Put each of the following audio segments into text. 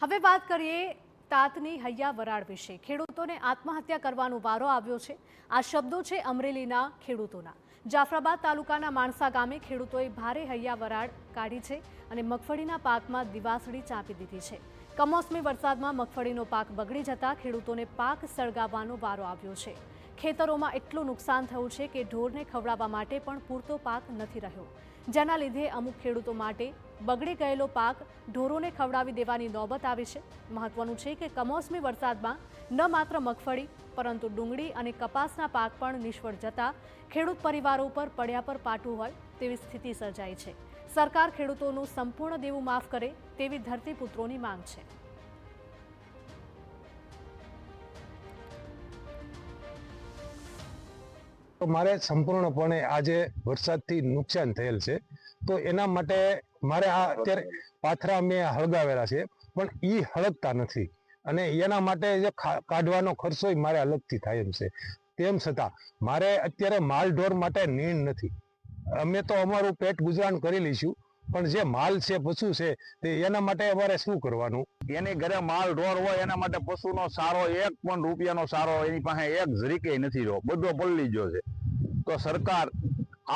હવે વાત કરીએ તાતની હૈયા વરાળ વિશે। ખેડૂતોને આત્મહત્યા કરવાનો વારો આવ્યો છે। આ શબ્દો છે અમરેલીના ખેડૂતોના। જાફરાબાદ તાલુકાના માણસા ગામે ખેડૂતોએ ભારે હૈયા વરાળ કાઢી છે અને મગફળીના પાકમાં દિવાસળી ચાંપી દીધી છે। કમોસમી વરસાદમાં મગફળીનો પાક બગડી જતા ખેડૂતોને પાક સળગાવવાનો વારો આવ્યો છે। ખેતરોમાં એટલું નુકસાન થયું છે કે ઢોરને ખવડાવવા માટે પણ પૂરતો પાક નથી રહ્યો, જેના લીધે અમુક ખેડૂતો માટે બગડી ગયેલો પાક ઢોરોને ખવડાવી દેવાની નોબત આવી છે। મહત્વનું છે કે કમોસમી વરસાદમાં ન માત્ર મગફળી પરંતુ ડુંગળી અને કપાસના પાક પણ નિષ્ફળ જતા ખેડૂત પરિવારો પર પડ્યા પર પાટું હોય તેવી સ્થિતિ સર્જાઈ છે। સરકાર ખેડૂતોનું સંપૂર્ણ દેવું માફ કરે તેવી ધરતીપુત્રોની માંગ છે। મારે સંપૂર્ણપણે આજે વરસાદથી નુકસાન થયેલ છે, તો એના માટે મારે આ અત્યારે પાથરા મેં હળગાવેલા છે, પણ એ હળગતા નથી અને એના માટે જે કાઢવાનો ખર્ચો મારે અલગથી થાય એમ છે। તેમ છતાં મારે અત્યારે માલ ઢોર માટે નીણ નથી। અમે તો અમારું પેટ ગુજરાન કરી લઈશું, પણ જે માલ છે, પશુ છે, તે એના માટે અમારે શું કરવાનું? એની ઘરે માલ ઢોર હોય એના માટે પશુનો સારો એક પણ રૂપિયાનો સારો એની પાસે એક જરીકે નથી રહ્યો, બધો પલળી ગયો છે। તો સરકાર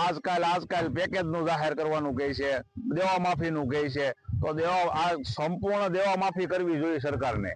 આજકાલ પેકેજનું જાહેર કરવાનું કહે છે, દેવા માફીનું કહે છે, તો આ સંપૂર્ણ દેવા માફી કરવી જોઈએ સરકારને।